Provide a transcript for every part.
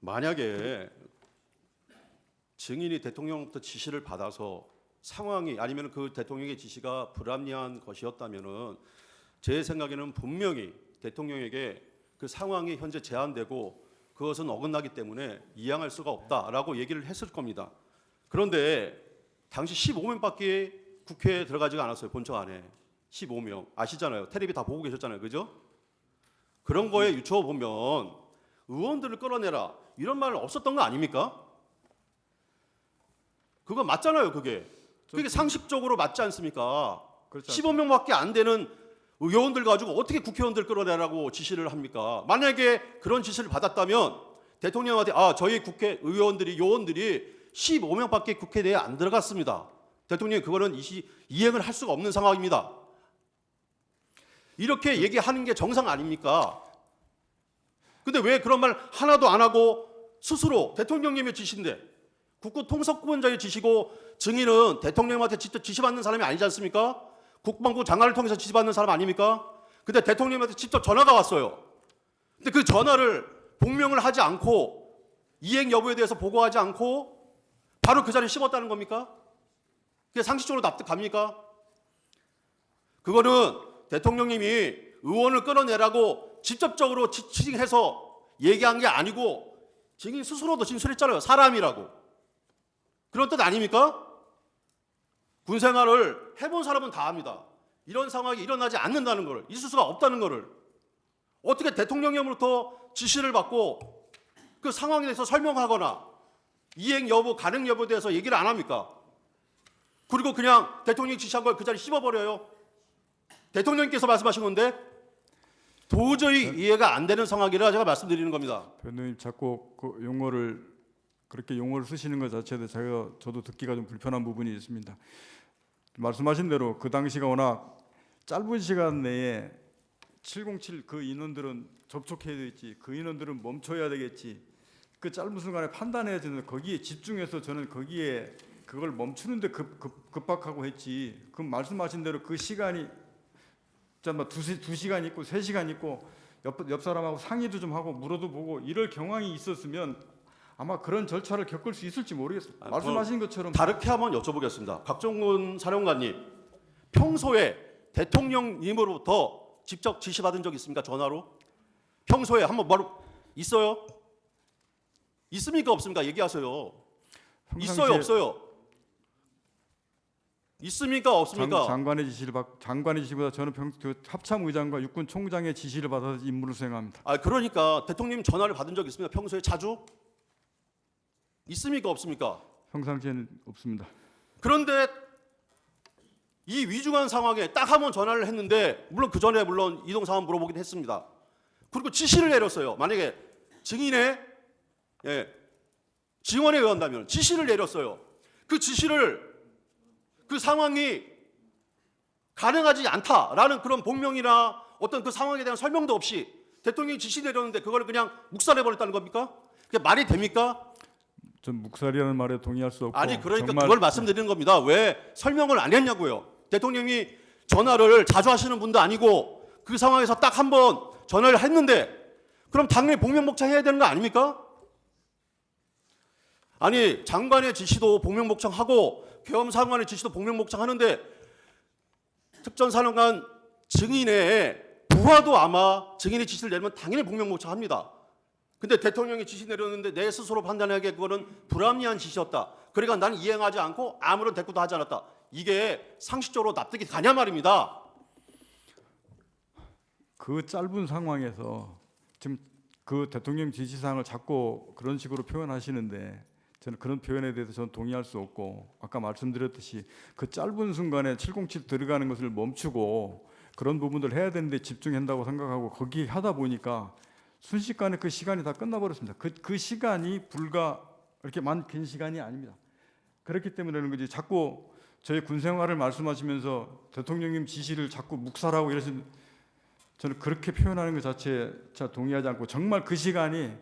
만약에 증인이 대통령부터 지시를 받아서 상황이 아니면 그 대통령의 지시가 불합리한 것이었다면은 제 생각에는 분명히 대통령에게 그 상황이 현재 제한되고 그것은 어긋나기 때문에 이양할 수가 없다라고 얘기를 했을 겁니다. 그런데 당시 15명밖에 국회에 들어가지가 않았어요. 본청 안에 15명 아시잖아요. 텔레비 다 보고 계셨잖아요. 그죠? 그런 거에 유추어 보면 의원들을 끌어내라 이런 말 없었던 거 아닙니까? 그거 맞잖아요. 그게 상식적으로 맞지 않습니까? 그렇죠. 15명밖에 안 되는 의원들 가지고 어떻게 국회의원들 끌어내라고 지시를 합니까? 만약에 그런 지시를 받았다면 대통령한테 저희 국회의원들이 요원들이 15명밖에 국회 내에 안 들어갔습니다. 대통령이 그거는 이행을 할 수가 없는 상황입니다. 이렇게 얘기하는 게 정상 아닙니까? 근데 왜 그런 말 하나도 안 하고 스스로 대통령님의 지시인데 국가통수권자의 지시고 증인은 대통령한테 직접 지시받는 사람이 아니지 않습니까? 국방부 장관을 통해서 지시받는 사람 아닙니까? 근데 대통령한테 직접 전화가 왔어요. 근데 그 전화를 복명을 하지 않고 이행 여부에 대해서 보고하지 않고 바로 그 자리에 씹었다는 겁니까? 그게 상식적으로 납득갑니까? 그거는 대통령님이 의원을 끌어내라고 직접적으로 지칭해서 얘기한 게 아니고 증인 스스로도 진술했잖아요. 사람이라고. 그런 뜻 아닙니까? 군 생활을 해본 사람은 다 압니다. 이런 상황이 일어나지 않는다는 것을, 있을 수가 없다는 것을 어떻게 대통령님으로부터 지시를 받고 그 상황에 대해서 설명하거나 이행 여부, 가능 여부에 대해서 얘기를 안 합니까? 그리고 그냥 대통령이 지시한 걸 그 자리에 씹어버려요. 대통령님께서 말씀하신 건데 도저히 이해가 안 되는 상황이라 제가 말씀드리는 겁니다. 변호사님 자꾸 그 용어를 그렇게 용어를 쓰시는 것 자체도 저도 듣기가 좀 불편한 부분이 있습니다. 말씀하신 대로 그 당시가 워낙 짧은 시간 내에 707 그 인원들은 접촉해야 되겠지, 그 인원들은 멈춰야 되겠지, 그 짧은 순간에 판단해야 되는데 거기에 집중해서 저는 거기에 그걸 멈추는데 급박하고 했지. 그 말씀하신 대로 그 시간이 두 시간 있고 3시간 있고 옆 사람하고 상의도 좀 하고 물어도 보고 이럴 경황이 있었으면 아마 그런 절차를 겪을 수 있을지 모르겠습니다. 말씀하신 것처럼 다르게 한번 여쭤보겠습니다. 박종훈 사령관님, 평소에 대통령님으로부터 직접 지시받은 적 있습니까? 전화로? 평소에 한번 바로 있어요? 있습니까? 없습니까? 얘기하세요. 있어요? 없어요? 있습니까? 없습니까? 장관의 지시보다 저는 그 합참의장과 육군총장의 지시를 받아서 임무를 수행합니다. 그러니까 대통령 전화를 받은 적 있습니까? 평소에 자주? 있습니까? 없습니까? 평상시에는 없습니다. 그런데 이 위중한 상황에 딱 한 번 전화를 했는데 물론 그 전에 물론 이동 상황 물어보긴 했습니다. 그리고 지시를 내렸어요. 만약에 증인의 증언에 의한다면 지시를 내렸어요. 그 지시를 그 상황이 가능하지 않다라는 그런 복명이나 어떤 그 상황에 대한 설명도 없이 대통령이 지시 내렸는데 그걸 그냥 묵살해버렸다는 겁니까? 그게 말이 됩니까? 전 묵살이라는 말에 동의할 수 없고 그러니까 정말 그걸 말씀드리는 겁니다. 왜 설명을 안 했냐고요. 대통령이 전화를 자주 하시는 분도 아니고 그 상황에서 딱 한 번 전화를 했는데 그럼 당연히 복명복창해야 되는 거 아닙니까? 아니 장관의 지시도 복명복창하고 계엄사령관의 지시도 복명복창하는데 특전사령관 증인의 부하도 아마 증인의 지시를 내리면 당연히 복명복창합니다. 근데 대통령이 지시 내렸는데 내 스스로 판단하기에 그거는 불합리한 지시였다. 그러니까 나는 이행하지 않고 아무런 대꾸도 하지 않았다. 이게 상식적으로 납득이 가냐 말입니다. 그 짧은 상황에서 지금 그 대통령 지시사항을 자꾸 그런 식으로 표현하시는데 저는 그런 표현에 대해서 저는 동의할 수 없고 아까 말씀드렸듯이 그 짧은 순간에 707 들어가는 것을 멈추고 그런 부분들 해야 되는데 집중한다고 생각하고 거기 하다 보니까 순식간에 그 시간이 다 끝나버렸습니다. 그 시간이 불과 이렇게 긴 시간이 아닙니다. 그렇기 때문에 그런 거지. 자꾸 저희 군 생활을 말씀하시면서 대통령님 지시를 자꾸 묵살하고 이러신 저는 그렇게 표현하는 것 자체에 동의하지 않고 정말 그 시간이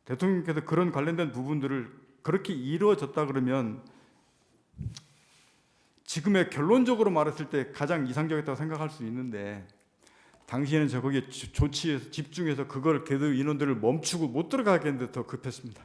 대통령께서 그런 관련된 부분들을 그렇게 이루어졌다 그러면 지금의 결론적으로 말했을 때 가장 이상적이었다고 생각할 수 있는데 당시에는 저 거기에 조치해서 집중해서 그걸 걔들 인원들을 멈추고 못 들어가게 했는데 더 급했습니다.